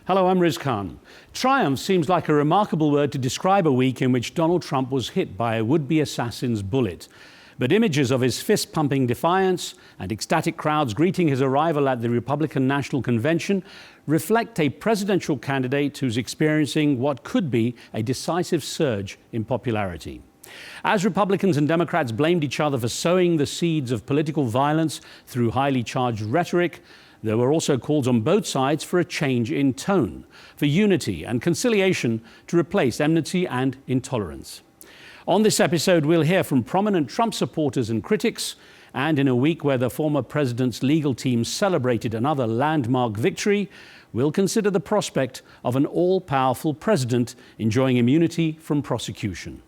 Hello, I'm Riz Khan. Triumph seems like a remarkable word to describe a week in which Donald Trump was hit by a would-be assassin's bullet. But images of his fist-pumping defiance and ecstatic crowds greeting his arrival at the Republican National Convention reflect a presidential candidate who's experiencing what could be a decisive surge in popularity. As Republicans and Democrats blamed each other for sowing the seeds of political violence through highly charged rhetoric, there were also calls on both sides for a change in tone, for unity and conciliation to replace enmity and intolerance. On this episode, we'll hear from prominent Trump supporters and critics, and in a week where the former president's legal team celebrated another landmark victory, we'll consider the prospect of an all-powerful president enjoying immunity from prosecution.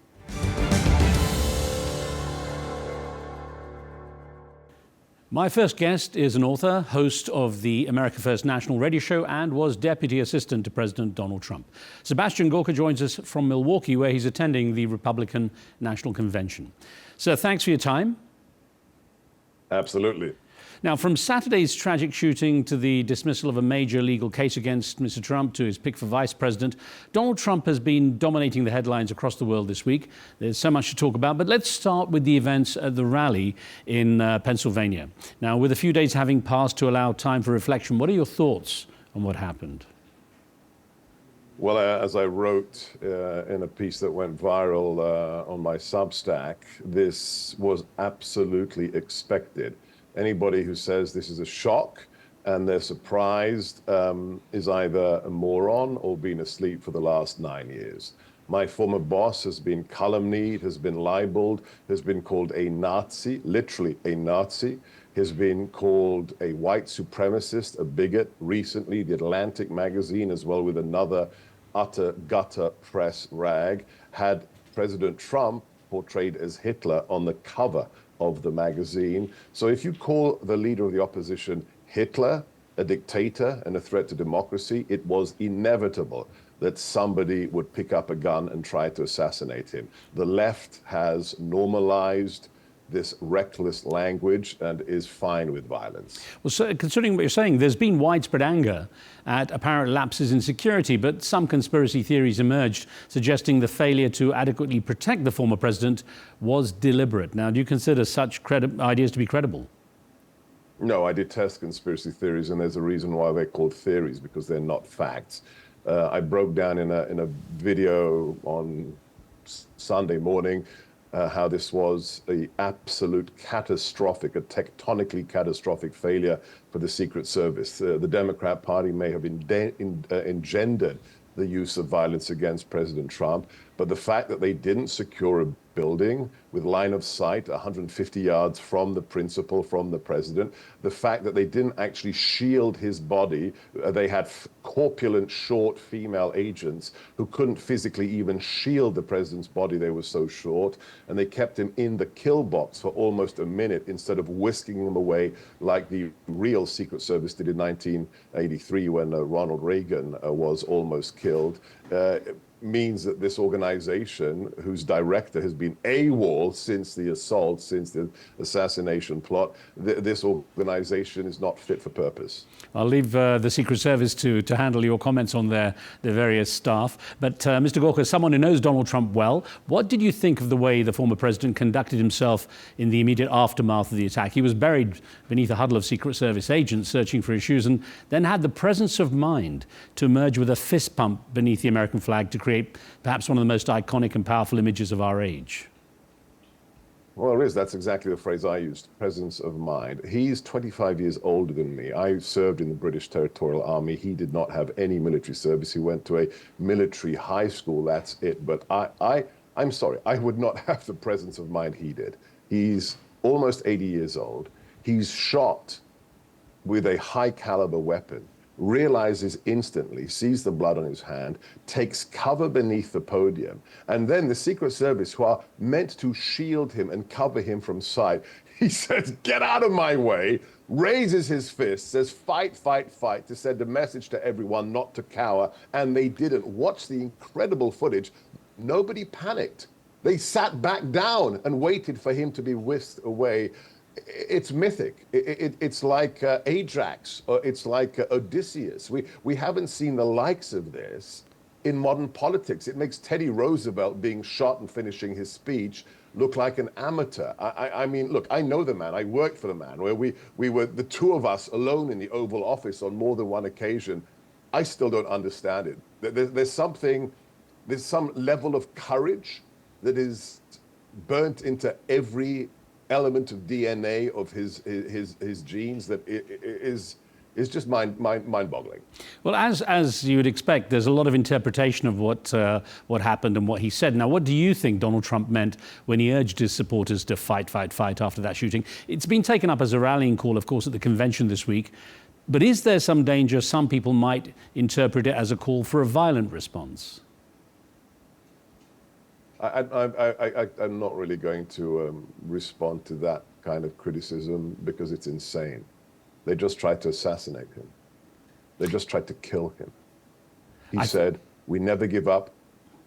My first guest is an author, host of the America First national radio show, and was deputy assistant to President Donald Trump. Sebastian Gorka joins us from Milwaukee, where he's attending the Republican National Convention. Sir, thanks for your time. Absolutely. Now, from Saturday's tragic shooting to the dismissal of a major legal case against Mr. Trump to his pick for vice president, Donald Trump has been dominating the headlines across the world this week. There's so much to talk about, but let's start with the events at the rally in Pennsylvania. Now, with a few days having passed to allow time for reflection, what are your thoughts on what happened? Well, as I wrote in a piece that went viral on my Substack, this was absolutely expected. Anybody who says this is a shock and they're surprised is either a moron or been asleep for the last 9 years. My former boss has been calumnied, has been libeled, has been called a Nazi, literally a Nazi, has been called a white supremacist, a bigot. Recently, The Atlantic magazine, as well with another utter gutter press rag, had President Trump portrayed as Hitler on the cover of the magazine. So if you call the leader of the opposition Hitler, a dictator, and a threat to democracy, it was inevitable that somebody would pick up a gun and try to assassinate him. The left has normalized this reckless language and is fine with violence. Well, so considering what you're saying, there's been widespread anger at apparent lapses in security, but some conspiracy theories emerged suggesting the failure to adequately protect the former president was deliberate. Now, do you consider such ideas to be credible? No, I detest conspiracy theories, and there's a reason why they're called theories, because they're not facts. I broke down in a video on Sunday morning how this was an absolute catastrophic, a tectonically catastrophic failure for the Secret Service. The Democrat Party may have engendered the use of violence against President Trump, but the fact that they didn't secure a building with line of sight 150 yards from the principal, from the president, the fact that they didn't actually shield his body, they had corpulent, short female agents who couldn't physically even shield the president's body, they were so short, and they kept him in the kill box for almost a minute instead of whisking him away like the real Secret Service did in 1983 when Ronald Reagan was almost killed. Means that this organization, whose director has been AWOL since the assault, since the assassination plot, this organization is not fit for purpose. I'll leave the Secret Service to handle your comments on their various staff. But Mr. Gorka, someone who knows Donald Trump well, what did you think of the way the former president conducted himself in the immediate aftermath of the attack? He was buried beneath a huddle of Secret Service agents searching for his shoes, and then had the presence of mind to emerge with a fist pump beneath the American flag to create perhaps one of the most iconic and powerful images of our age. Well, Riz, that's exactly the phrase I used, presence of mind. He's 25 years older than me. I served in the British Territorial Army. He did not have any military service. He went to a military high school, that's it. But I'm sorry, I would not have the presence of mind he did. He's almost 80 years old. He's shot with a high caliber weapon, realizes instantly, sees the blood on his hand, takes cover beneath the podium, and then the Secret Service, who are meant to shield him and cover him from sight, he says, "Get out of my way," raises his fist, says, "Fight, fight, fight," to send a message to everyone not to cower, and they didn't. Watch the incredible footage. Nobody panicked. They sat back down and waited for him to be whisked away. it's mythic. It's like Ajax, or it's like Odysseus. We haven't seen the likes of this in modern politics. It makes Teddy Roosevelt being shot and finishing his speech look like an amateur. I mean, look, I know the man. I worked for the man, where we were the two of us alone in the Oval Office on more than one occasion. I still don't understand it. There's some level of courage that is burnt into every element of DNA of his genes that is just mind-boggling. Well, as you would expect, there's a lot of interpretation of what happened and what he said. Now, what do you think Donald Trump meant when he urged his supporters to fight, fight, fight after that shooting? It's been taken up as a rallying call, of course, at the convention this week. But is there some danger some people might interpret it as a call for a violent response? I'm not really going to respond to that kind of criticism because it's insane. They just tried to assassinate him. They just tried to kill him. He said, "We never give up.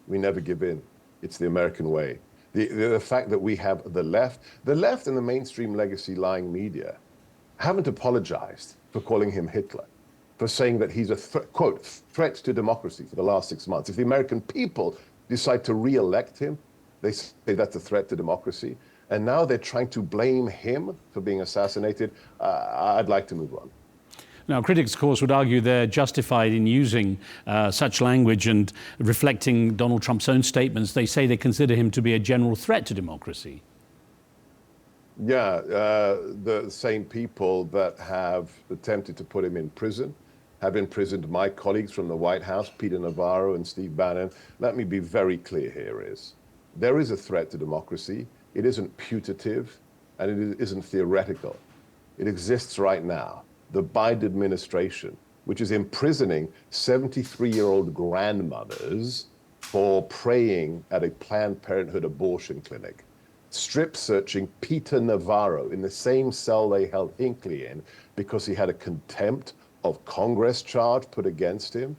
We never give in. It's the American way." The fact that we have the left and the mainstream legacy lying media haven't apologized for calling him Hitler, for saying that he's a, quote, threat to democracy for the last 6 months. If the American people decide to re-elect him, they say that's a threat to democracy. And now they're trying to blame him for being assassinated. I'd like to move on. Now, critics, of course, would argue they're justified in using such language and reflecting Donald Trump's own statements. They say they consider him to be a general threat to democracy. Yeah, the same people that have attempted to put him in prison have imprisoned my colleagues from the White House, Peter Navarro and Steve Bannon. Let me be very clear here there is a threat to democracy. It isn't putative and it isn't theoretical. It exists right now. The Biden administration, which is imprisoning 73-year-old grandmothers for praying at a Planned Parenthood abortion clinic, strip searching Peter Navarro in the same cell they held Hinckley in because he had a contempt of Congress charge put against him,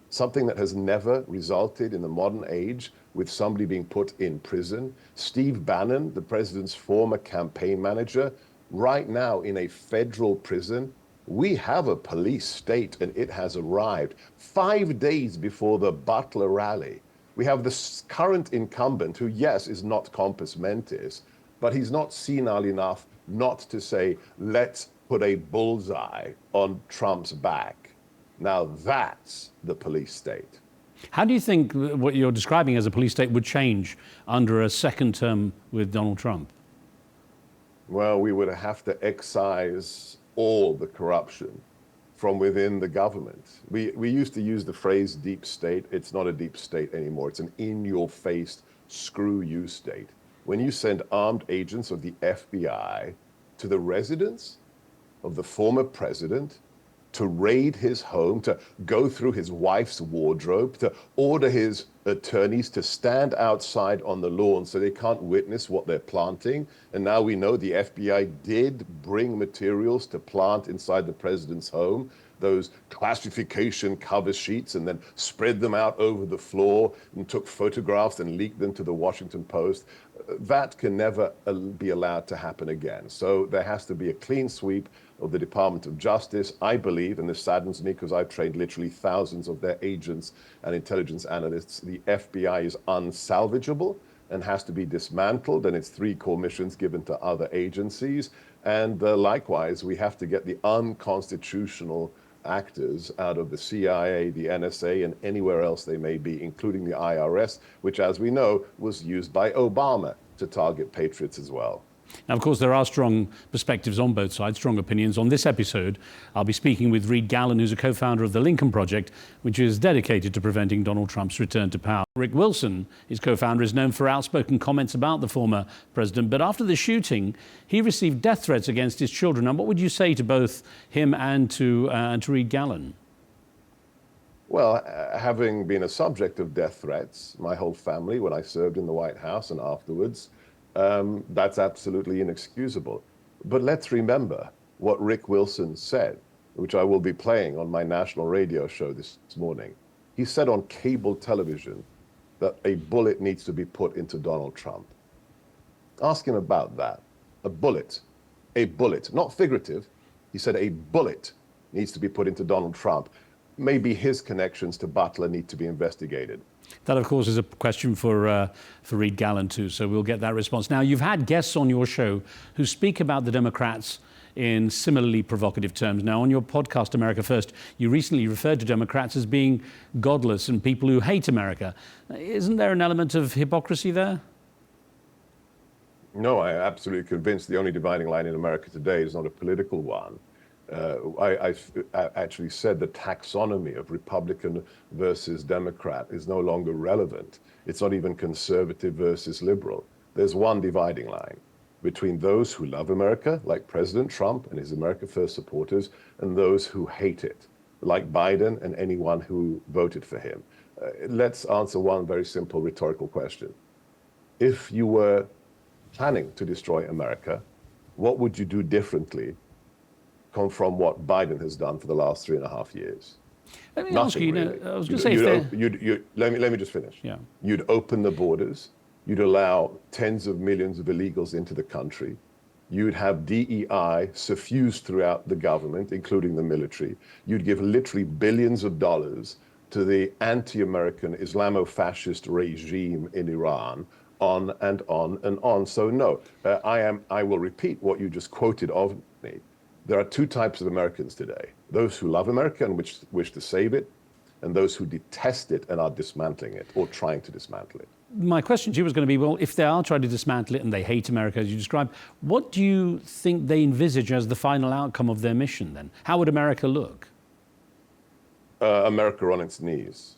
something that has never resulted in the modern age with somebody being put in prison. Steve Bannon, the president's former campaign manager, right now in a federal prison. We have a police state and it has arrived 5 days before the Butler rally. We have the current incumbent who, yes, is not compos mentis, but he's not senile enough not to say, let's put a bullseye on Trump's back. Now that's the police state. How do you think what you're describing as a police state would change under a second term with Donald Trump? Well, we would have to excise all the corruption from within the government. We used to use the phrase deep state. It's not a deep state anymore. It's an in-your-face, screw-you state. When you send armed agents of the FBI to the residence of the former president, to raid his home, to go through his wife's wardrobe, to order his attorneys to stand outside on the lawn so they can't witness what they're planting. And now we know the FBI did bring materials to plant inside the president's home, those classification cover sheets, and then spread them out over the floor and took photographs and leaked them to the Washington Post. That can never be allowed to happen again. So there has to be a clean sweep of the Department of Justice. I believe, and this saddens me because I've trained literally thousands of their agents and intelligence analysts, the FBI is unsalvageable and has to be dismantled, and its 3 core missions given to other agencies. And likewise, we have to get the unconstitutional actors out of the CIA, the NSA, and anywhere else they may be, including the IRS, which, as we know, was used by Obama to target patriots as well. Now, of course, there are strong perspectives on both sides, strong opinions. On this episode, I'll be speaking with Riz Khan, who's a co-founder of the Lincoln Project, which is dedicated to preventing Donald Trump's return to power. Rick Wilson, his co-founder, is known for outspoken comments about the former president. But after the shooting, he received death threats against his children. And what would you say to both him and to Riz Khan? Well, having been a subject of death threats, my whole family, when I served in the White House and afterwards, that's absolutely inexcusable. But let's remember what Rick Wilson said, which I will be playing on my national radio show this morning. He said on cable television that a bullet needs to be put into Donald Trump. Ask him about that. A bullet a bullet, not figurative. He said a bullet needs to be put into Donald Trump. Maybe his connections to Butler need to be investigated. That, of course, is a question for Reed Gallen, too, so we'll get that response. Now, you've had guests on your show who speak about the Democrats in similarly provocative terms. Now, on your podcast, America First, you recently referred to Democrats as being godless and people who hate America. Isn't there an element of hypocrisy there? No, I'm absolutely convinced the only dividing line in America today is not a political one. I actually said the taxonomy of Republican versus Democrat is no longer relevant. It's not even conservative versus liberal. There's one dividing line between those who love America, like President Trump and his America First supporters, and those who hate it, like Biden and anyone who voted for him. Let's answer one very simple rhetorical question. If you were planning to destroy America, what would you do differently from what Biden has done for the last 3.5 years? Let me Nothing, ask you, really. I was going to say... Let me just finish. Yeah. You'd open the borders. You'd allow tens of millions of illegals into the country. You'd have DEI suffused throughout the government, including the military. You'd give literally billions of dollars to the anti-American Islamo-fascist regime in Iran, on and on and on. So no, I will repeat what you just quoted of me. There are two types of Americans today: those who love America and wish to save it, and those who detest it and are dismantling it or trying to dismantle it. My question to you was going to be, well, if they are trying to dismantle it and they hate America, as you described, what do you think they envisage as the final outcome of their mission then? How would America look? America on its knees.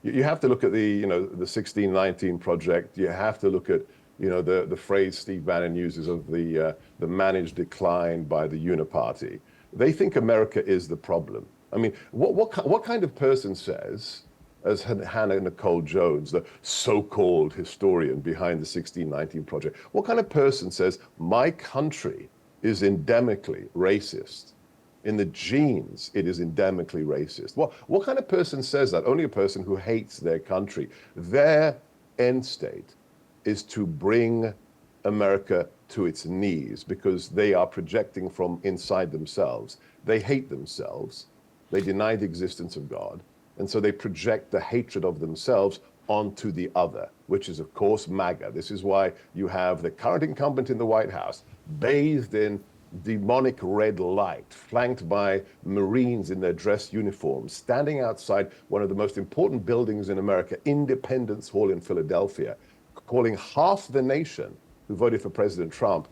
You have to look at the 1619 project. You have to look at, the phrase Steve Bannon uses of the managed decline by the Uniparty. They think America is the problem. I mean, what kind of person says, as Hannah Nicole Jones, the so-called historian behind the 1619 project, what kind of person says, my country is endemically racist? In the genes, it is endemically racist. What kind of person says that? Only a person who hates their country. Their end state is to bring America to its knees because they are projecting from inside themselves. They hate themselves. They deny the existence of God. And so they project the hatred of themselves onto the other, which is, of course, MAGA. This is why you have the current incumbent in the White House bathed in demonic red light, flanked by Marines in their dress uniforms, standing outside one of the most important buildings in America, Independence Hall in Philadelphia, calling half the nation who voted for President Trump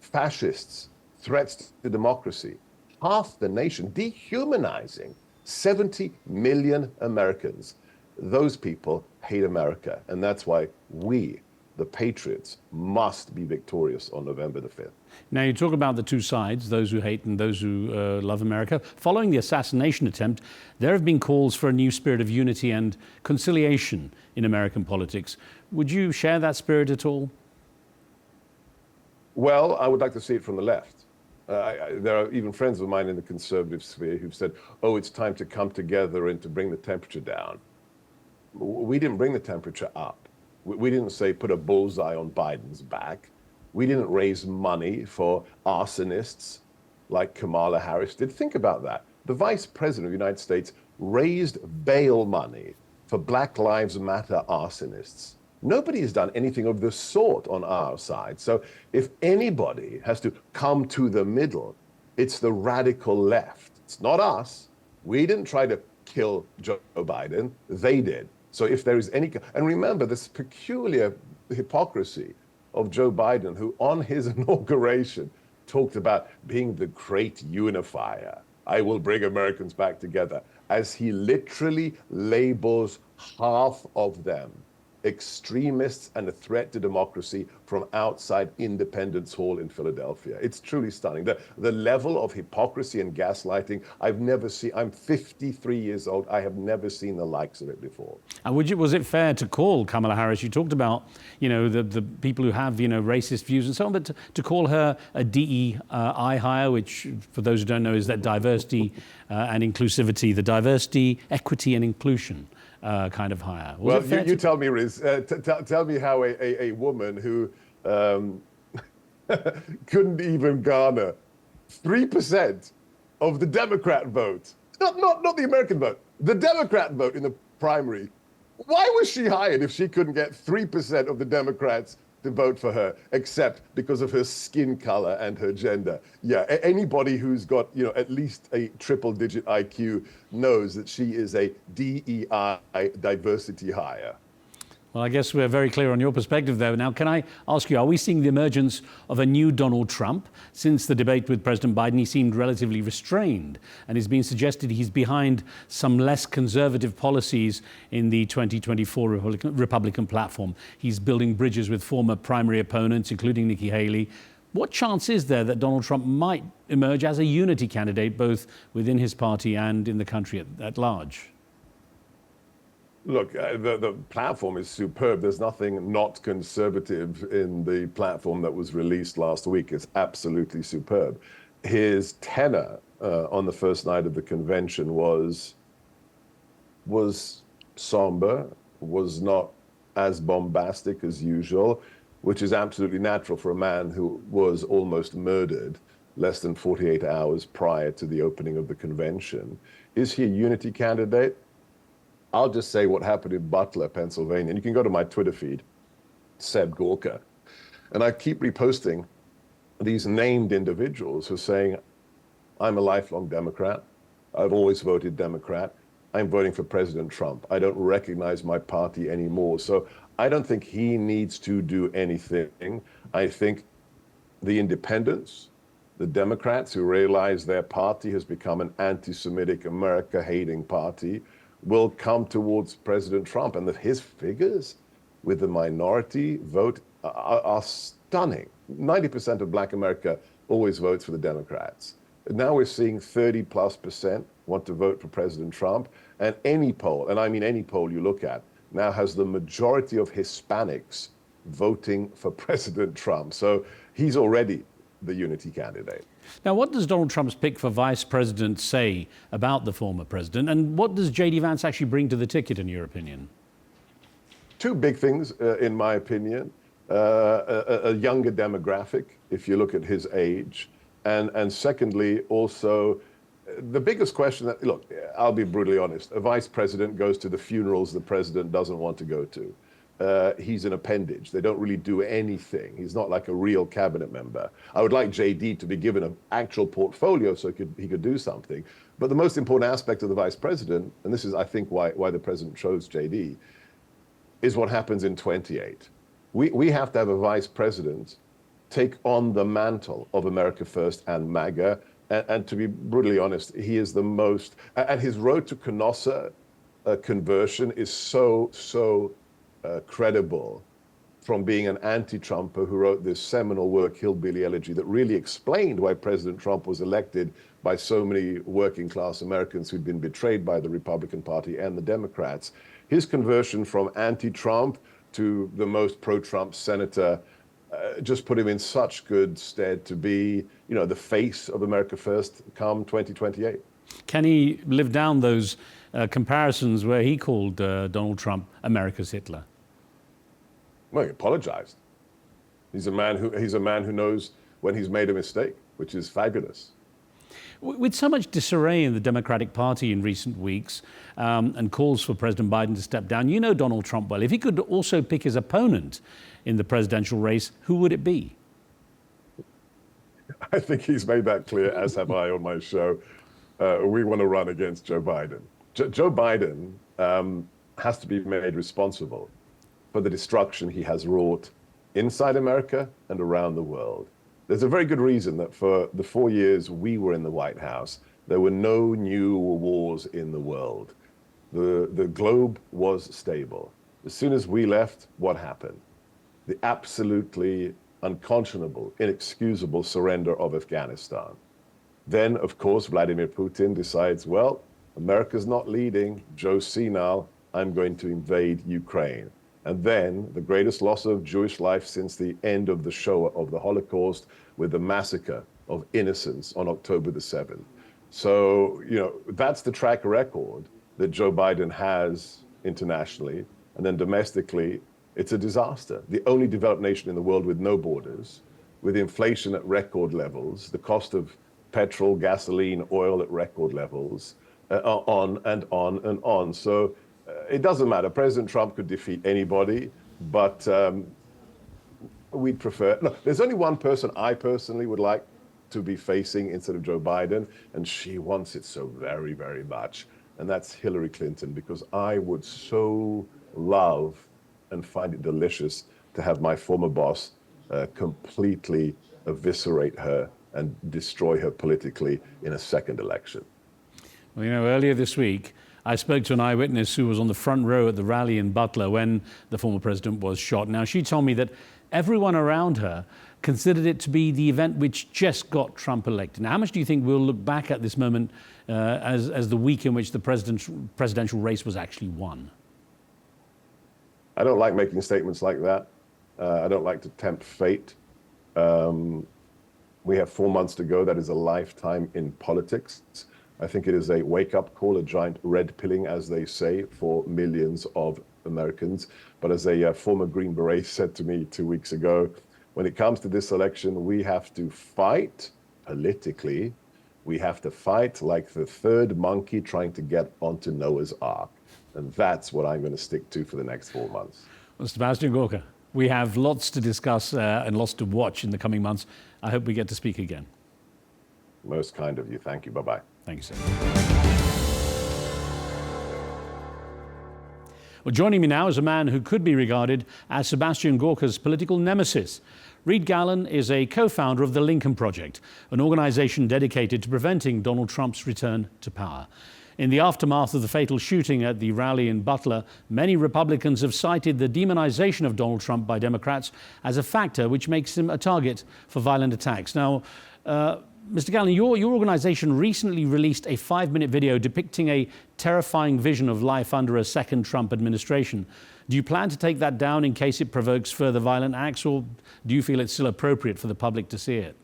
fascists, threats to democracy. Half the nation, dehumanizing 70 million Americans. Those people hate America, and that's why we, the patriots, must be victorious on November the 5th. Now, you talk about the two sides, those who hate and those who love America. Following the assassination attempt, there have been calls for a new spirit of unity and conciliation in American politics. Would you share that spirit at all? Well, I would like to see it from the left. There are even friends of mine in the conservative sphere who've said, oh, it's time to come together and to bring the temperature down. We didn't bring the temperature up. We didn't say put a bullseye on Biden's back. We didn't raise money for arsonists like Kamala Harris did. Think about that. The vice president of the United States raised bail money for Black Lives Matter arsonists. Nobody has done anything of the sort on our side. So if anybody has to come to the middle, it's the radical left. It's not us. We didn't try to kill Joe Biden. They did. So if there is any, and remember this peculiar hypocrisy of Joe Biden, who on his inauguration talked about being the great unifier. I will bring Americans back together, as he literally labels half of them extremists and a threat to democracy from outside Independence Hall in Philadelphia. It's truly stunning. The level of hypocrisy and gaslighting I've never seen. I'm 53 years old. I have never seen the likes of it before. And was it fair to call Kamala Harris? You talked about, the people who have, racist views and so on, but to call her a DEI hire, which for those who don't know is that diversity and inclusivity, the diversity, equity and inclusion kind of hire. Well, you tell me, Riz. Tell me how a woman who couldn't even garner 3% of the Democrat vote. Not the American vote, the Democrat vote in the primary. Why was she hired if she couldn't get 3% of the Democrats to vote for her, except because of her skin color and her gender? Yeah, anybody who's got, at least a triple-digit IQ knows that she is a DEI diversity hire. Well, I guess we're very clear on your perspective there. Now, can I ask you, are we seeing the emergence of a new Donald Trump? Since the debate with President Biden, he seemed relatively restrained, and it's been suggested he's behind some less conservative policies in the 2024 Republican platform. He's building bridges with former primary opponents, including Nikki Haley. What chance is there that Donald Trump might emerge as a unity candidate, both within his party and in the country at large? Look, the platform is superb. There's nothing not conservative in the platform that was released last week. It's absolutely superb. His tenor on the first night of the convention was somber, was not as bombastic as usual, which is absolutely natural for a man who was almost murdered less than 48 hours prior to the opening of the convention. Is he a unity candidate? I'll just say what happened in Butler, Pennsylvania. And you can go to my Twitter feed, Seb Gorka. And I keep reposting these named individuals who are saying, I'm a lifelong Democrat. I've always voted Democrat. I'm voting for President Trump. I don't recognize my party anymore. So I don't think he needs to do anything. I think the independents, the Democrats who realize their party has become an anti-Semitic, America-hating party, will come towards President Trump, and that his figures with the minority vote are stunning. 90% of Black America always votes for the Democrats. Now we're seeing 30+% want to vote for President Trump, and any poll, and I mean any poll you look at, now has the majority of Hispanics voting for President Trump. So he's already the unity candidate. Now, what does Donald Trump's pick for vice president say about the former president? And what does J.D. Vance actually bring to the ticket, in your opinion? Two big things, in my opinion. A younger demographic, if you look at his age. And secondly, also, the biggest question that, look, I'll be brutally honest. A vice president goes to the funerals the president doesn't want to go to. He's an appendage. They don't really do anything. He's not like a real cabinet member. I would like JD to be given an actual portfolio so he could do something. But the most important aspect of the vice president, and this is, I think, why the president chose JD, is what happens in 28. We have to have a vice president take on the mantle of America First and MAGA. And to be brutally honest, he is the most, and his road to Canossa conversion is so credible, from being an anti-Trumper who wrote this seminal work, Hillbilly Elegy, that really explained why President Trump was elected by so many working class Americans who'd been betrayed by the Republican Party and the Democrats. His conversion from anti-Trump to the most pro-Trump senator just put him in such good stead to be, the face of America First come 2028. Can he live down those comparisons where he called Donald Trump America's Hitler? Well, he apologized. He's a man who knows when he's made a mistake, which is fabulous. With so much disarray in the Democratic Party in recent weeks and calls for President Biden to step down, you know Donald Trump well. If he could also pick his opponent in the presidential race, who would it be? I think he's made that clear, as have I on my show. We want to run against Joe Biden. Joe Biden has to be made responsible for the destruction he has wrought inside America and around the world. There's a very good reason that for the 4 years we were in the White House, there were no new wars in the world. The globe was stable. As soon as we left, what happened? The absolutely unconscionable, inexcusable surrender of Afghanistan. Then, of course, Vladimir Putin decides, well, America's not leading, Joe's senile, I'm going to invade Ukraine. And then the greatest loss of Jewish life since the end of the Shoah, of the Holocaust, with the massacre of innocents on October the 7th. So, that's the track record that Joe Biden has internationally. And then domestically, it's a disaster. The only developed nation in the world with no borders, with inflation at record levels, the cost of petrol, gasoline, oil at record levels, on and on and on. So it doesn't matter. President Trump could defeat anybody, but we'd prefer. No, there's only one person I personally would like to be facing instead of Joe Biden, and she wants it so very, very much. And that's Hillary Clinton, because I would so love and find it delicious to have my former boss completely eviscerate her and destroy her politically in a second election. Well, earlier this week, I spoke to an eyewitness who was on the front row at the rally in Butler when the former president was shot. Now, she told me that everyone around her considered it to be the event which just got Trump elected. Now, how much do you think we'll look back at this moment as the week in which the presidential race was actually won? I don't like making statements like that. I don't like to tempt fate. We have 4 months to go. That is a lifetime in politics. I think it is a wake-up call, a giant red pilling, as they say, for millions of Americans. But as a former Green Beret said to me 2 weeks ago, when it comes to this election, we have to fight politically. We have to fight like the third monkey trying to get onto Noah's Ark. And that's what I'm going to stick to for the next 4 months. Well, Sebastian Gorka, we have lots to discuss and lots to watch in the coming months. I hope we get to speak again. Most kind of you. Thank you. Bye-bye. Thank you, sir. Well, joining me now is a man who could be regarded as Sebastian Gorka's political nemesis. Reed Gallen is a co-founder of the Lincoln Project, an organization dedicated to preventing Donald Trump's return to power. In the aftermath of the fatal shooting at the rally in Butler, many Republicans have cited the demonization of Donald Trump by Democrats as a factor which makes him a target for violent attacks. Now, Mr. Gallen, your organization recently released a 5-minute video depicting a terrifying vision of life under a second Trump administration. Do you plan to take that down in case it provokes further violent acts, or do you feel it's still appropriate for the public to see it?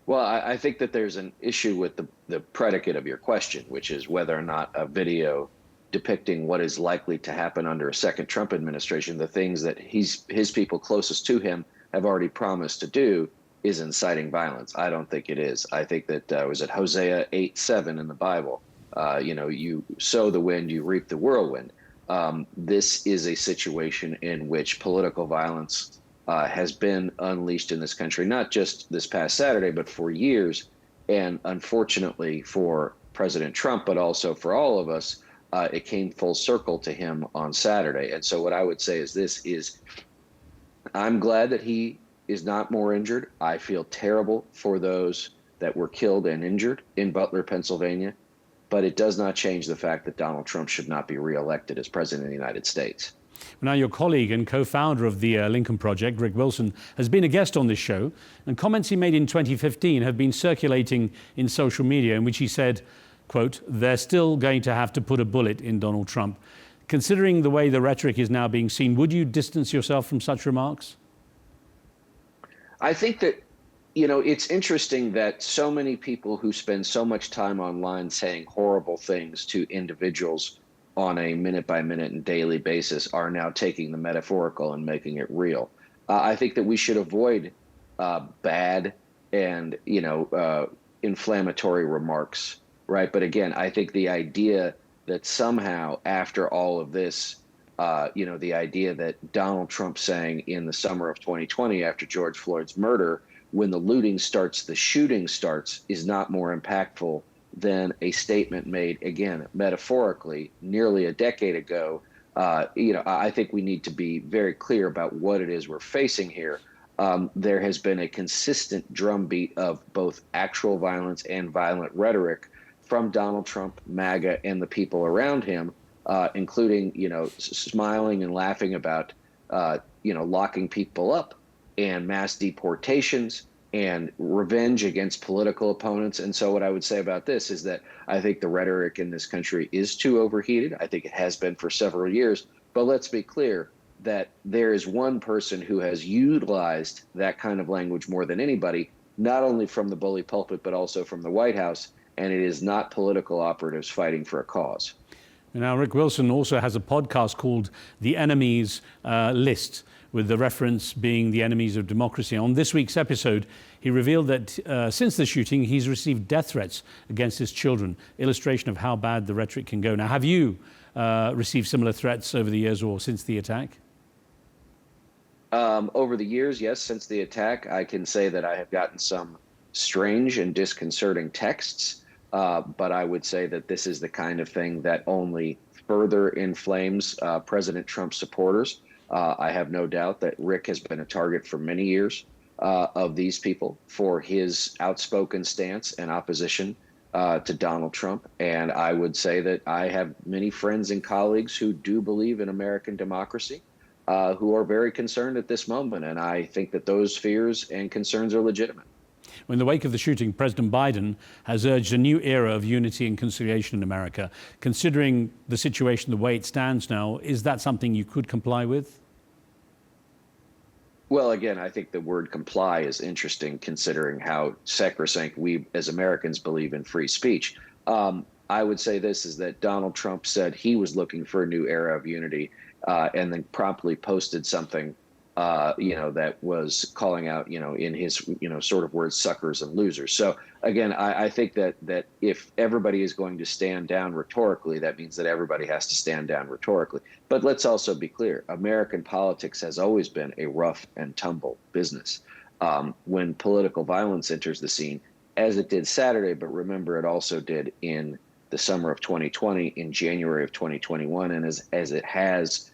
Well, I think that there's an issue with the predicate of your question, which is whether or not a video depicting what is likely to happen under a second Trump administration, the things that his people closest to him have already promised to do, is inciting violence. I don't think it is. I think that was it Hosea 8:7 in the Bible. You sow the wind, you reap the whirlwind. This is a situation in which political violence has been unleashed in this country, not just this past Saturday, but for years. And unfortunately for President Trump, but also for all of us, it came full circle to him on Saturday. And so what I would say is I'm glad that he is not more injured. I feel terrible for those that were killed and injured in Butler, Pennsylvania, but it does not change the fact that Donald Trump should not be reelected as president of the United States. Now, your colleague and co-founder of the Lincoln Project, Rick Wilson, has been a guest on this show, and comments he made in 2015 have been circulating in social media in which he said, quote, "They're still going to have to put a bullet in Donald Trump." Considering the way the rhetoric is now being seen, would you distance yourself from such remarks? I think that, it's interesting that so many people who spend so much time online saying horrible things to individuals on a minute-by-minute and daily basis are now taking the metaphorical and making it real. I think that we should avoid bad and, inflammatory remarks, right? But again, I think the idea that somehow after all of this, the idea that Donald Trump saying in the summer of 2020 after George Floyd's murder, when the looting starts, the shooting starts, is not more impactful than a statement made, again, metaphorically, nearly a decade ago. I think we need to be very clear about what it is we're facing here. There has been a consistent drumbeat of both actual violence and violent rhetoric from Donald Trump, MAGA, and the people around him, including, smiling and laughing about, locking people up and mass deportations and revenge against political opponents. And so what I would say about this is that I think the rhetoric in this country is too overheated. I think it has been for several years. But let's be clear that there is one person who has utilized that kind of language more than anybody, not only from the bully pulpit, but also from the White House. And it is not political operatives fighting for a cause. Now, Rick Wilson also has a podcast called The Enemy's List, with the reference being the enemies of democracy. On this week's episode, he revealed that since the shooting, he's received death threats against his children, illustration of how bad the rhetoric can go. Now, have you received similar threats over the years or since the attack? Over the years, yes, since the attack, I can say that I have gotten some strange and disconcerting texts, but I would say that this is the kind of thing that only further inflames President Trump's supporters. I have no doubt that Rick has been a target for many years of these people for his outspoken stance and opposition to Donald Trump. And I would say that I have many friends and colleagues who do believe in American democracy, who are very concerned at this moment. And I think that those fears and concerns are legitimate. In the wake of the shooting, President Biden has urged a new era of unity and conciliation in America. Considering the situation the way it stands now, is that something you could comply with? Well, again, I think the word comply is interesting considering how sacrosanct we as Americans believe in free speech. I would say this is that Donald Trump said he was looking for a new era of unity and then promptly posted something that was calling out, in his, sort of words, suckers and losers. So again, I think that if everybody is going to stand down rhetorically, that means that everybody has to stand down rhetorically. But let's also be clear. American politics has always been a rough and tumble business. When political violence enters the scene, as it did Saturday, but remember, it also did in the summer of 2020, in January of 2021, and as it has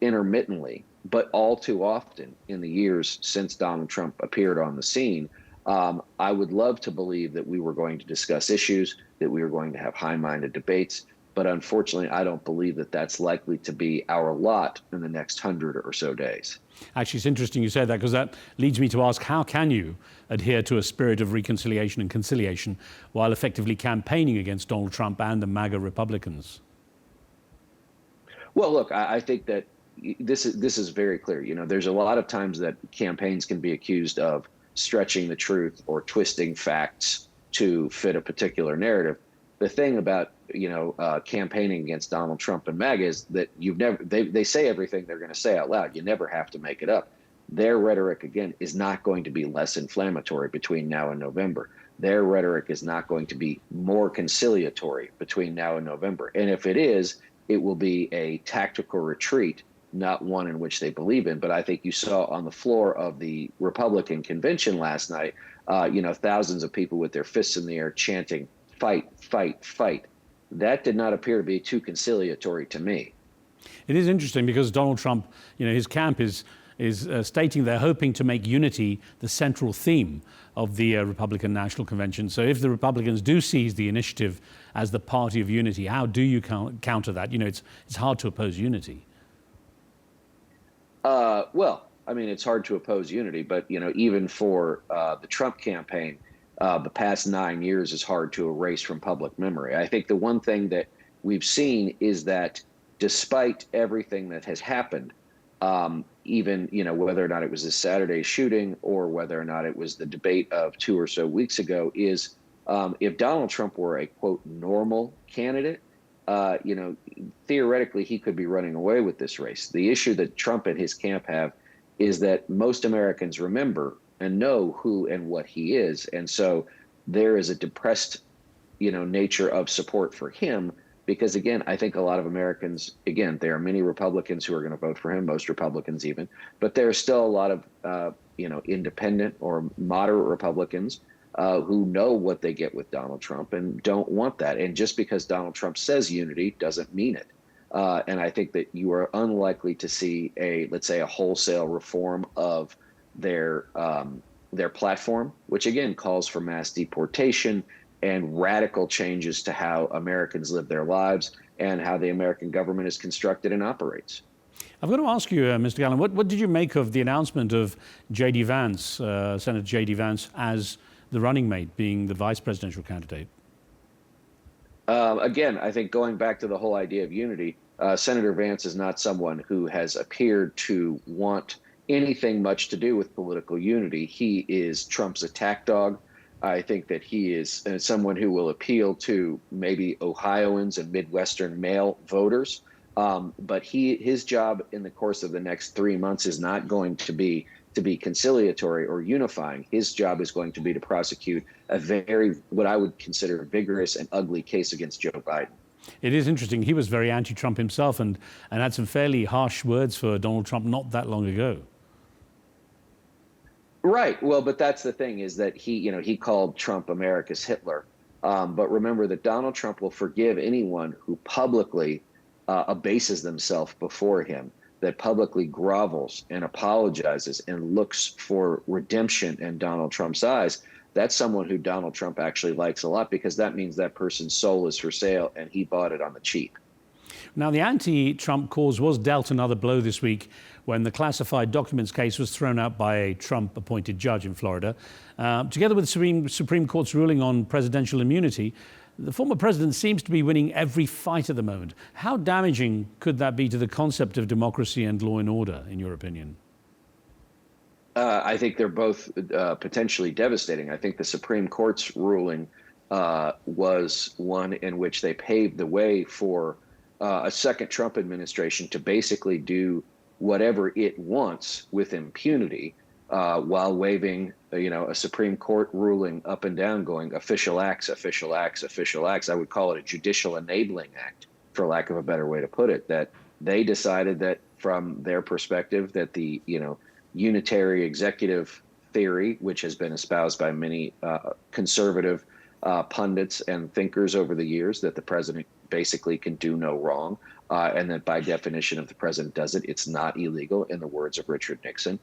intermittently, but all too often in the years since Donald Trump appeared on the scene, I would love to believe that we were going to discuss issues, that we were going to have high-minded debates. But unfortunately, I don't believe that that's likely to be our lot in the next 100 or so days. Actually, it's interesting you say that, because that leads me to ask, how can you adhere to a spirit of reconciliation and conciliation while effectively campaigning against Donald Trump and the MAGA Republicans? Well, look, I think that this is very clear. There's a lot of times that campaigns can be accused of stretching the truth or twisting facts to fit a particular narrative. The thing about campaigning against Donald Trump and MAGA is that they say everything they're going to say out loud. You never have to make it up. Their rhetoric, again, is not going to be less inflammatory between now and November. Their rhetoric is not going to be more conciliatory between now and November. And if it is, it will be a tactical retreat, not one in which they believe in. But I think you saw on the floor of the Republican convention last night, thousands of people with their fists in the air chanting, "Fight, fight, fight." That did not appear to be too conciliatory to me. It is interesting because Donald Trump, his camp is stating they're hoping to make unity the central theme of the Republican National Convention. So if the Republicans do seize the initiative as the party of unity, how do you counter that? It's hard to oppose unity. Well, I mean, it's hard to oppose unity, but, even for the Trump campaign, the past 9 years is hard to erase from public memory. I think the one thing that we've seen is that despite everything that has happened, even, whether or not it was this Saturday shooting or whether or not it was the debate of 2 or so weeks ago, is if Donald Trump were a, quote, normal candidate, theoretically, he could be running away with this race. The issue that Trump and his camp have is that most Americans remember and know who and what he is. And so there is a depressed, nature of support for him because, again, I think a lot of Americans, again, there are many Republicans who are going to vote for him, most Republicans even, but there are still a lot of, independent or moderate Republicans who know what they get with Donald Trump and don't want that. And just because Donald Trump says unity doesn't mean it. And I think that you are unlikely to see let's say a wholesale reform of their platform, which again calls for mass deportation and radical changes to how Americans live their lives and how the American government is constructed and operates. I've got to ask you, Mr. Gallen, what did you make of the announcement of J.D. Vance, Senator J.D. Vance, as the running mate, being the vice presidential candidate? Again, I think going back to the whole idea of unity, Senator Vance is not someone who has appeared to want anything much to do with political unity. He is Trump's attack dog. I think that he is someone who will appeal to maybe Ohioans and Midwestern male voters But his job in the course of the next 3 months is not going to be conciliatory or unifying. His job is going to be to prosecute a very, what I would consider, vigorous and ugly case against Joe Biden. It is interesting. He was very anti-Trump himself and had some fairly harsh words for Donald Trump not that long ago. Right. Well, but that's the thing, is that he called Trump America's Hitler. But remember that Donald Trump will forgive anyone who publicly abases themselves before him, that publicly grovels and apologizes and looks for redemption in Donald Trump's eyes. That's someone who Donald Trump actually likes a lot, because that means that person's soul is for sale and he bought it on the cheap. Now, the anti-Trump cause was dealt another blow this week when the classified documents case was thrown out by a Trump-appointed judge in Florida. Together with the Supreme Court's ruling on presidential immunity, the former president seems to be winning every fight at the moment. How damaging could that be to the concept of democracy and law and order, in your opinion? I think they're both potentially devastating. I think the Supreme Court's ruling was one in which they paved the way for a second Trump administration to basically do whatever it wants with impunity, while waving, a Supreme Court ruling up and down, going official acts, official acts, official acts. I would call it a judicial enabling act, for lack of a better way to put it, that they decided that from their perspective that the, unitary executive theory, which has been espoused by many conservative pundits and thinkers over the years, that the president basically can do no wrong, and that by definition, if the president does it, it's not illegal, in the words of Richard Nixon,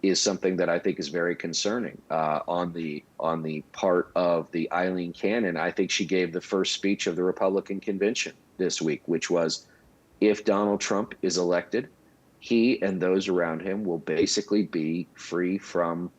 is something that I think is very concerning on the part of the Eileen Cannon. I think she gave the first speech of the Republican convention this week, which was, if Donald Trump is elected, he and those around him will basically be free from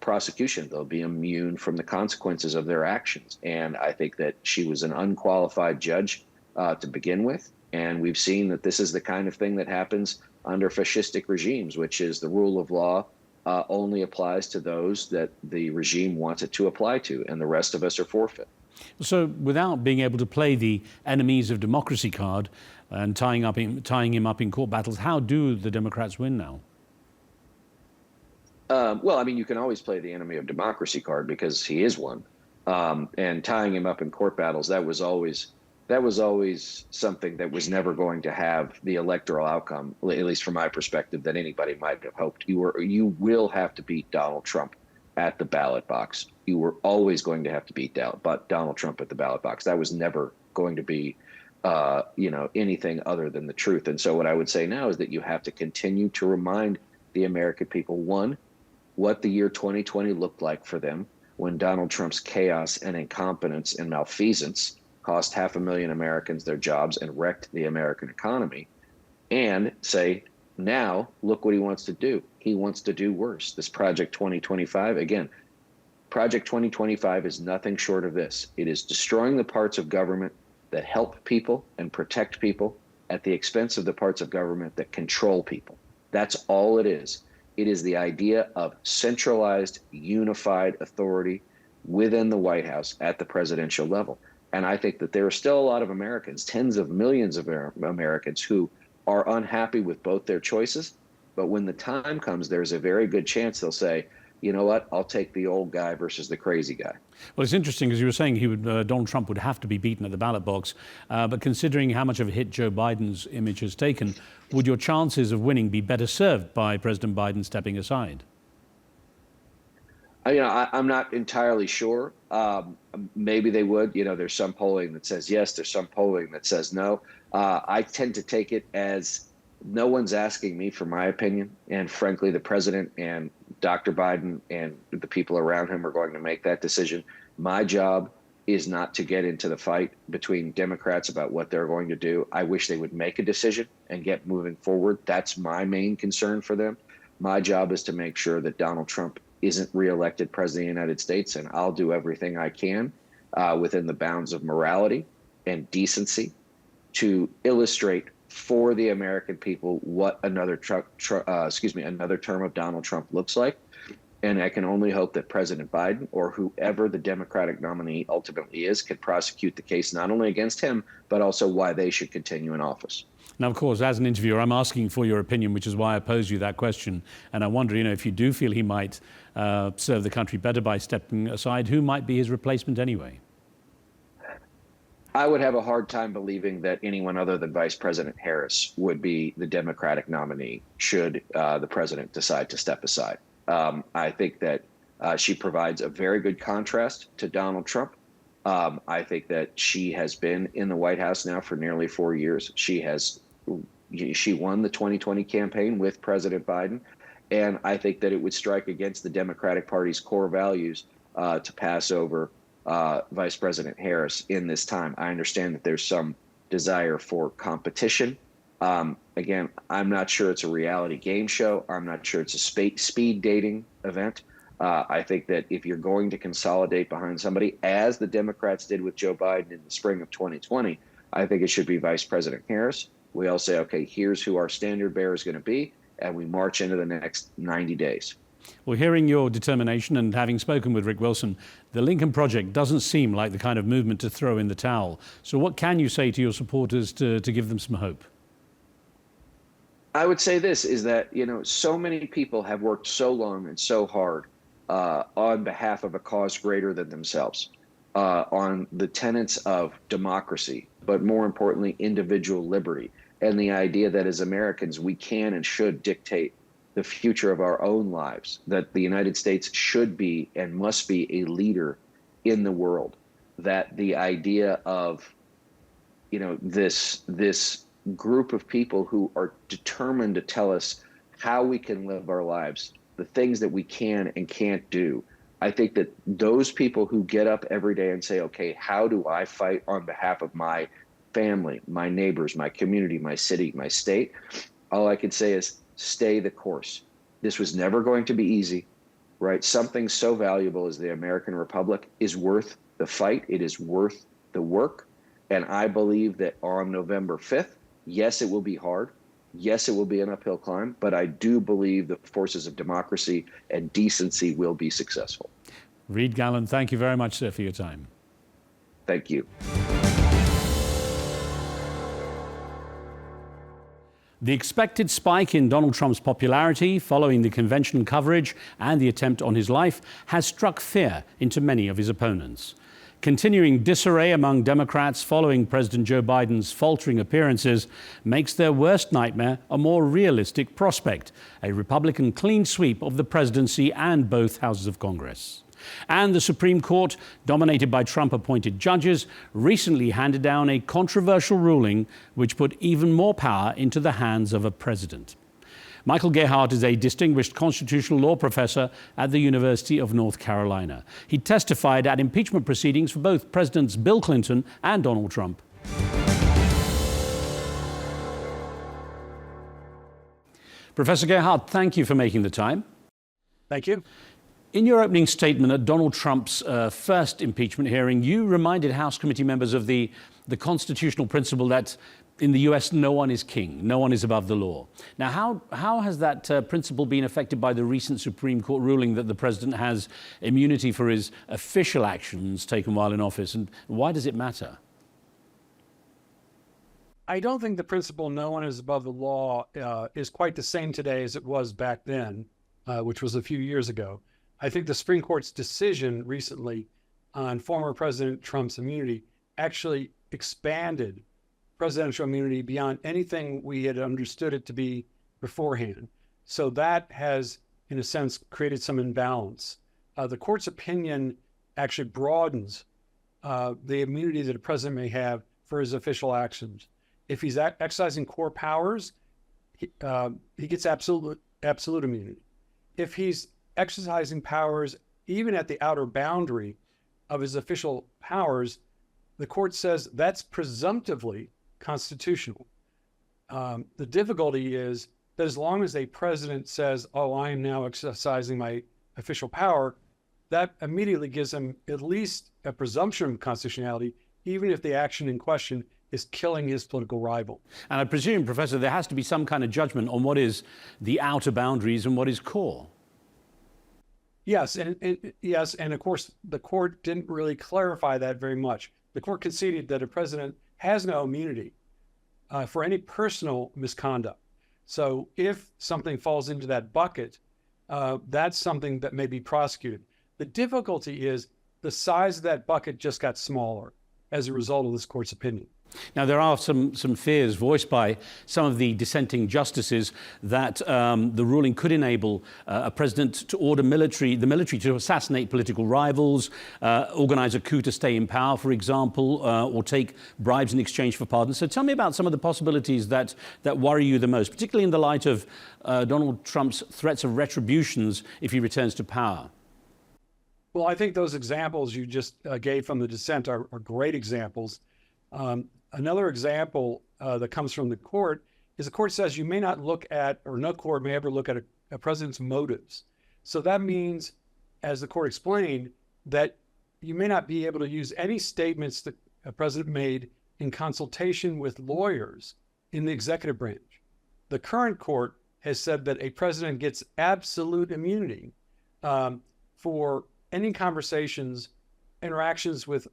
prosecution. They'll be immune from the consequences of their actions. And I think that she was an unqualified judge to begin with. And we've seen that this is the kind of thing that happens under fascistic regimes, which is the rule of law only applies to those that the regime wants it to apply to, and the rest of us are forfeit. So without being able to play the enemies of democracy card and tying him up in court battles, how do the Democrats win now? Well, I mean, you can always play the enemy of democracy card, because he is one. And tying him up in court battles, that was always something that was never going to have the electoral outcome, at least from my perspective, that anybody might have hoped. You will have to beat Donald Trump at the ballot box. You were always going to have to beat Donald Trump at the ballot box. That was never going to be anything other than the truth. And so what I would say now is that you have to continue to remind the American people, one, what the year 2020 looked like for them, when Donald Trump's chaos and incompetence and malfeasance cost 500,000 Americans their jobs and wrecked the American economy, and say, now look what he wants to do. He wants to do worse. This Project 2025, again, Project 2025 is nothing short of this. It is destroying the parts of government that help people and protect people at the expense of the parts of government that control people. That's all it is. It is the idea of centralized, unified authority within the White House at the presidential level. And I think that there are still a lot of Americans, tens of millions of Americans, who are unhappy with both their choices. But when the time comes, there's a very good chance they'll say, you know what, I'll take the old guy versus the crazy guy. Well, it's interesting, as you were saying, Donald Trump would have to be beaten at the ballot box. But considering how much of a hit Joe Biden's image has taken, would your chances of winning be better served by President Biden stepping aside? I'm not entirely sure. Maybe they would. There's some polling that says yes. There's some polling that says no. I tend to take it as no one's asking me for my opinion. And frankly, the president and Dr. Biden and the people around him are going to make that decision. My job is not to get into the fight between Democrats about what they're going to do. I wish they would make a decision and get moving forward. That's my main concern for them. My job is to make sure that Donald Trump isn't reelected president of the United States, and I'll do everything I can within the bounds of morality and decency to illustrate for the American people what another term of Donald Trump looks like. And I can only hope that President Biden or whoever the Democratic nominee ultimately is can prosecute the case not only against him, but also why they should continue in office. Now, of course, as an interviewer, I'm asking for your opinion, which is why I posed you that question. And I wonder, if you do feel he might serve the country better by stepping aside, who might be his replacement anyway? I would have a hard time believing that anyone other than Vice President Harris would be the Democratic nominee should the president decide to step aside. I think that she provides a very good contrast to Donald Trump. I think that she has been in the White House now for nearly 4 years. She won the 2020 campaign with President Biden. And I think that it would strike against the Democratic Party's core values to pass over Vice President Harris in this time. I understand that there's some desire for competition. Again, I'm not sure it's a reality game show. I'm not sure it's a speed dating event. I think that if you're going to consolidate behind somebody, as the Democrats did with Joe Biden in the spring of 2020, I think it should be Vice President Harris. We all say, okay, here's who our standard bearer is going to be, and we march into the next 90 days. Well, hearing your determination and having spoken with Rick Wilson, the Lincoln Project doesn't seem like the kind of movement to throw in the towel. So what can you say to your supporters to give them some hope? I would say this is that, so many people have worked so long and so hard on behalf of a cause greater than themselves, on the tenets of democracy, but more importantly, individual liberty, and the idea that as Americans, we can and should dictate the future of our own lives, that the United States should be and must be a leader in the world, that the idea of, this group of people who are determined to tell us how we can live our lives, the things that we can and can't do. I think that those people who get up every day and say, okay, how do I fight on behalf of my family, my neighbors, my community, my city, my state? All I can say is stay the course. This was never going to be easy, right? Something so valuable as the American Republic is worth the fight. It is worth the work. And I believe that on November 5th, yes, it will be hard. Yes, it will be an uphill climb, but I do believe the forces of democracy and decency will be successful. Reed Gallant, thank you very much, sir, for your time. Thank you. The expected spike in Donald Trump's popularity following the convention coverage and the attempt on his life has struck fear into many of his opponents. Continuing disarray among Democrats following President Joe Biden's faltering appearances makes their worst nightmare a more realistic prospect, a Republican clean sweep of the presidency and both houses of Congress. And the Supreme Court, dominated by Trump-appointed judges, recently handed down a controversial ruling which put even more power into the hands of a president. Michael Gerhardt is a distinguished constitutional law professor at the University of North Carolina. He testified at impeachment proceedings for both Presidents Bill Clinton and Donald Trump. Professor Gerhardt, thank you for making the time. Thank you. In your opening statement at Donald Trump's first impeachment hearing, you reminded House committee members of the constitutional principle that in the US, no one is king, no one is above the law. Now, how has that principle been affected by the recent Supreme Court ruling that the president has immunity for his official actions taken while in office, and why does it matter? I don't think the principle no one is above the law is quite the same today as it was back then, which was a few years ago. I think the Supreme Court's decision recently on former President Trump's immunity actually expanded presidential immunity beyond anything we had understood it to be beforehand. So that has, in a sense, created some imbalance. The court's opinion actually broadens the immunity that a president may have for his official actions. If he's exercising core powers, he gets absolute immunity. If he's exercising powers even at the outer boundary of his official powers, the court says that's presumptively constitutional. The difficulty is that as long as a president says, oh, I am now exercising my official power, that immediately gives him at least a presumption of constitutionality, even if the action in question is killing his political rival. And I presume, Professor, there has to be some kind of judgment on what is the outer boundaries and what is core. Yes, yes, and of course the court didn't really clarify that very much. The court conceded that a president has no immunity for any personal misconduct. So if something falls into that bucket, that's something that may be prosecuted. The difficulty is the size of that bucket just got smaller as a result of this court's opinion. Now, there are some fears voiced by some of the dissenting justices that the ruling could enable a president to order the military to assassinate political rivals, organize a coup to stay in power, for example, or take bribes in exchange for pardons. So tell me about some of the possibilities that worry you the most, particularly in the light of Donald Trump's threats of retributions if he returns to power. Well, I think those examples you just gave from the dissent are great examples. Another example that comes from the court is the court says you may not look at, or no court may ever look at a president's motives. So that means, as the court explained, that you may not be able to use any statements that a president made in consultation with lawyers in the executive branch. The current court has said that a president gets absolute immunity for any conversations, interactions with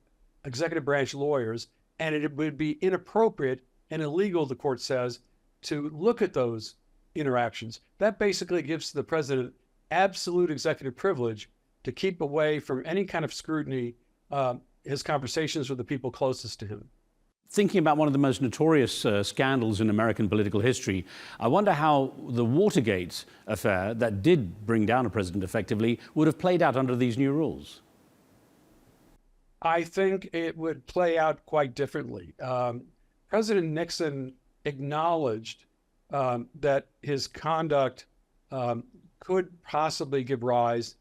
executive branch lawyers, and it would be inappropriate and illegal, the court says, to look at those interactions. That basically gives the president absolute executive privilege to keep away from any kind of scrutiny his conversations with the people closest to him. Thinking about one of the most notorious scandals in American political history, I wonder how the Watergate affair that did bring down a president effectively would have played out under these new rules. I think it would play out quite differently. President Nixon acknowledged that his conduct could possibly give rise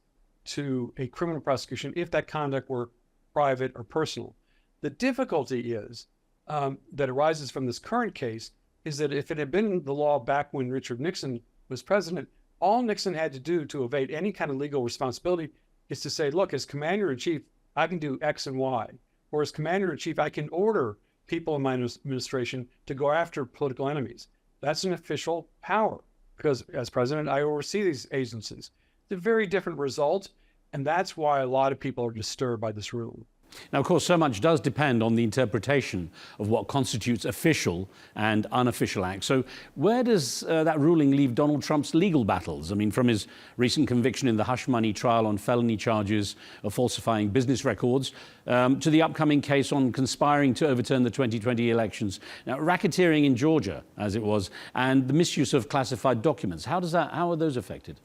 to a criminal prosecution if that conduct were private or personal. The difficulty is that arises from this current case is that if it had been the law back when Richard Nixon was president, all Nixon had to do to evade any kind of legal responsibility is to say, look, as commander-in-chief, I can do X and Y. Or as commander-in-chief, I can order people in my administration to go after political enemies. That's an official power because as president, I oversee these agencies. It's a very different result, and that's why a lot of people are disturbed by this ruling. Now, of course, so much does depend on the interpretation of what constitutes official and unofficial acts. So where does that ruling leave Donald Trump's legal battles? I mean, from his recent conviction in the hush money trial on felony charges of falsifying business records to the upcoming case on conspiring to overturn the 2020 elections. Now, racketeering in Georgia, as it was, and the misuse of classified documents. How are those affected?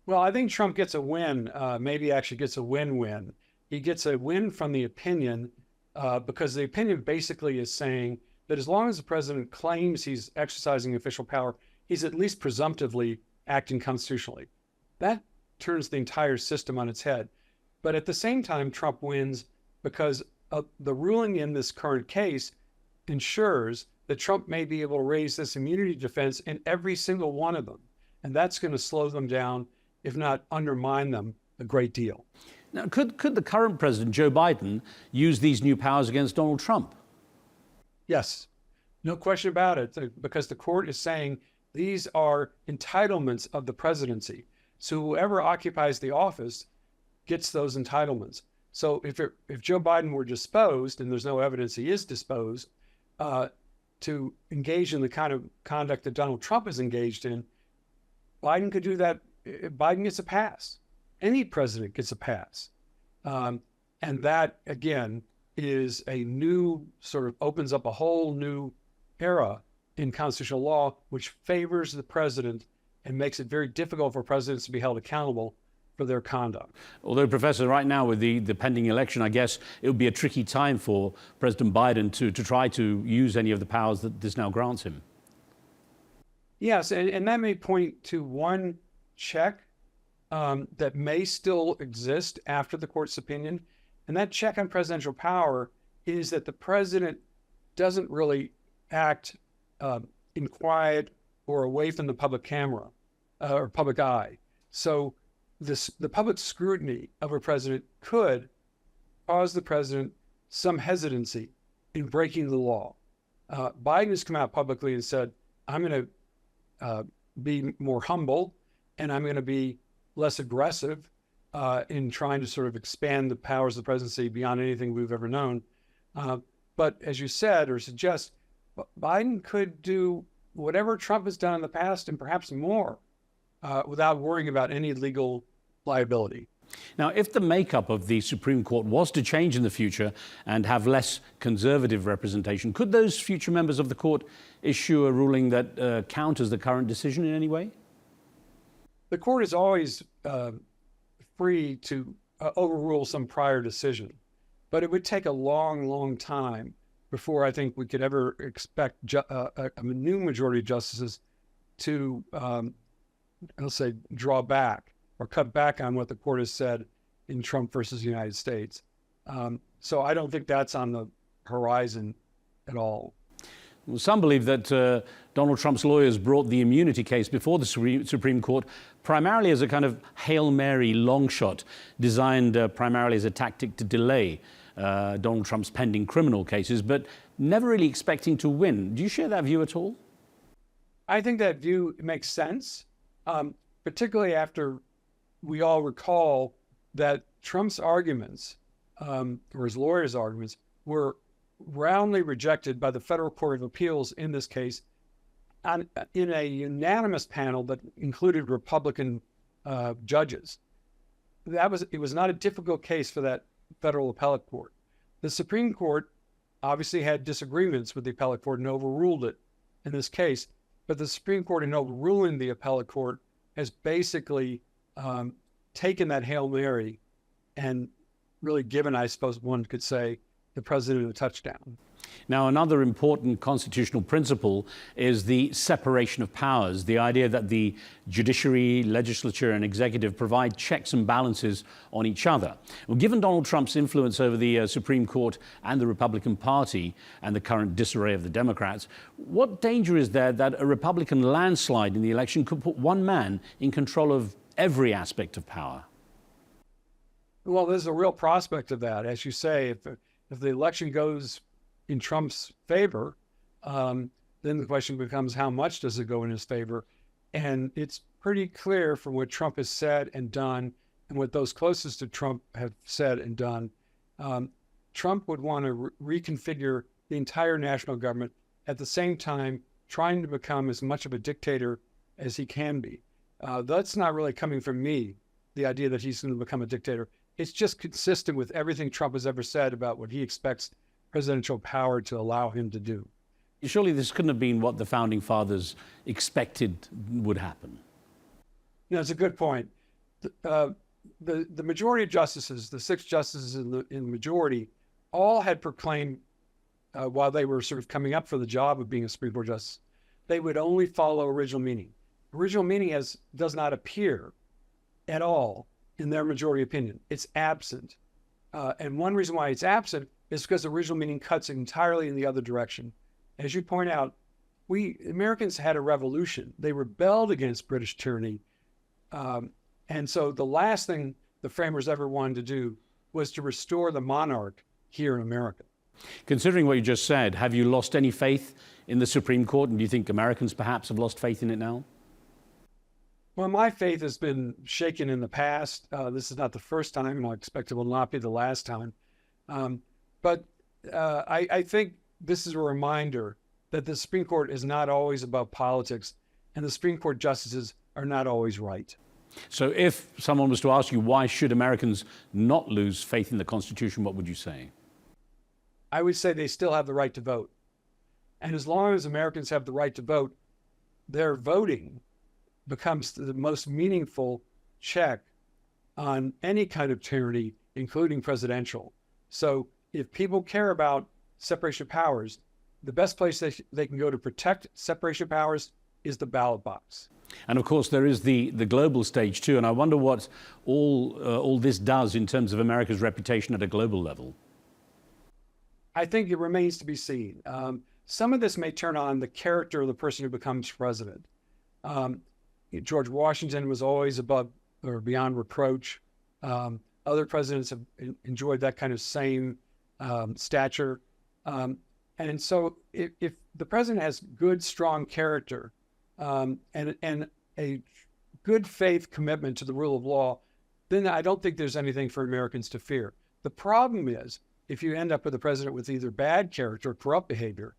Well, I think Trump gets a win, maybe actually gets a win-win. He gets a win from the opinion because the opinion basically is saying that as long as the president claims he's exercising official power, he's at least presumptively acting constitutionally. That turns the entire system on its head. But at the same time, Trump wins because the ruling in this current case ensures that Trump may be able to raise this immunity defense in every single one of them. And that's going to slow them down, if not undermine them, a great deal. Now, could the current president, Joe Biden, use these new powers against Donald Trump? Yes, no question about it, because the court is saying these are entitlements of the presidency. So whoever occupies the office gets those entitlements. So if Joe Biden were disposed, and there's no evidence he is disposed, to engage in the kind of conduct that Donald Trump is engaged in, Biden could do that. Biden gets a pass. Any president gets a pass. And that, again, is a new sort of opens up a whole new era in constitutional law, which favors the president and makes it very difficult for presidents to be held accountable for their conduct. Although, Professor, right now with the pending election, I guess it would be a tricky time for President Biden to try to use any of the powers that this now grants him. Yes, and that may point to one check that may still exist after the court's opinion. And that check on presidential power is that the president doesn't really act in quiet or away from the public camera or public eye. So the public scrutiny of a president could cause the president some hesitancy in breaking the law. Biden has come out publicly and said, I'm going to be more humble, and I'm going to be less aggressive in trying to sort of expand the powers of the presidency beyond anything we've ever known. But as you said or suggest, Biden could do whatever Trump has done in the past and perhaps more without worrying about any legal liability. Now, if the makeup of the Supreme Court was to change in the future and have less conservative representation, could those future members of the court issue a ruling that counters the current decision in any way? The court is always free to overrule some prior decision, but it would take a long, long time before I think we could ever expect a new majority of justices to, let's say, draw back or cut back on what the court has said in Trump versus United States. So I don't think that's on the horizon at all. Well, some believe that Donald Trump's lawyers brought the immunity case before the Supreme Court primarily as a kind of Hail Mary long shot, designed primarily as a tactic to delay Donald Trump's pending criminal cases, but never really expecting to win. Do you share that view at all? I think that view makes sense, particularly after we all recall that Trump's arguments, or his lawyers' arguments, were roundly rejected by the Federal Court of Appeals in this case in a unanimous panel that included Republican judges. It was not a difficult case for that federal appellate court. The Supreme Court obviously had disagreements with the appellate court and overruled it in this case, but the Supreme Court, in overruling the appellate court, has basically taken that Hail Mary and really given, I suppose one could say, the president a touchdown. Now, another important constitutional principle is the separation of powers, the idea that the judiciary, legislature, and executive provide checks and balances on each other. Well, given Donald Trump's influence over the Supreme Court and the Republican Party and the current disarray of the Democrats, what danger is there that a Republican landslide in the election could put one man in control of every aspect of power? Well, there's a real prospect of that. As you say, if the election goes in Trump's favor, then the question becomes how much does it go in his favor? And it's pretty clear from what Trump has said and done and what those closest to Trump have said and done, Trump would want to reconfigure the entire national government, at the same time trying to become as much of a dictator as he can be. That's not really coming from me, the idea that he's going to become a dictator. It's just consistent with everything Trump has ever said about what he expects presidential power to allow him to do. Surely this couldn't have been what the founding fathers expected would happen. You know, it's a good point. The majority of justices, the 6 justices in the majority, all had proclaimed while they were sort of coming up for the job of being a Supreme Court justice, they would only follow original meaning. Original meaning does not appear at all in their majority opinion. It's absent. And one reason why it's absent is because original meaning cuts entirely in the other direction. As you point out, we Americans had a revolution. They rebelled against British tyranny. And so the last thing the framers ever wanted to do was to restore the monarch here in America. Considering what you just said, have you lost any faith in the Supreme Court? And do you think Americans perhaps have lost faith in it now? Well, my faith has been shaken in the past. This is not the first time, and I expect it will not be the last time. But I think this is a reminder that the Supreme Court is not always about politics, and the Supreme Court justices are not always right. So if someone was to ask you, why should Americans not lose faith in the Constitution, what would you say? I would say they still have the right to vote. And as long as Americans have the right to vote, their voting becomes the most meaningful check on any kind of tyranny, including presidential. So if people care about separation of powers, the best place they can go to protect separation of powers is the ballot box. And of course, there is the global stage too. And I wonder what all this does in terms of America's reputation at a global level. I think it remains to be seen. Some of this may turn on the character of the person who becomes president. George Washington was always above or beyond reproach. Other presidents have enjoyed that kind of same stature. And so if the president has good, strong character and a good faith commitment to the rule of law, then I don't think there's anything for Americans to fear. The problem is if you end up with a president with either bad character or corrupt behavior,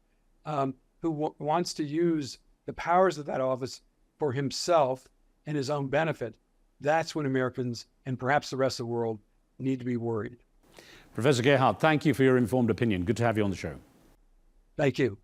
who wants to use the powers of that office for himself and his own benefit, that's when Americans and perhaps the rest of the world need to be worried. Professor Gerhardt, thank you for your informed opinion. Good to have you on the show. Thank you.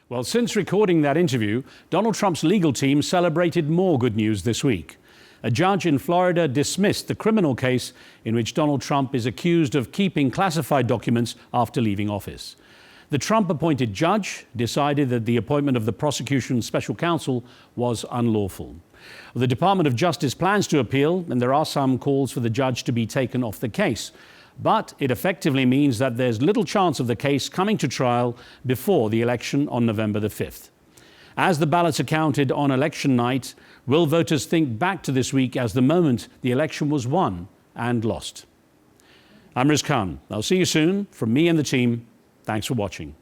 Well, since recording that interview, Donald Trump's legal team celebrated more good news this week. A judge in Florida dismissed the criminal case in which Donald Trump is accused of keeping classified documents after leaving office. The Trump-appointed judge decided that the appointment of the prosecution's special counsel was unlawful. The Department of Justice plans to appeal, and there are some calls for the judge to be taken off the case. But it effectively means that there's little chance of the case coming to trial before the election on November the 5th. As the ballots are counted on election night, will voters think back to this week as the moment the election was won and lost? I'm Riz Khan. I'll see you soon. From me and the team, thanks for watching.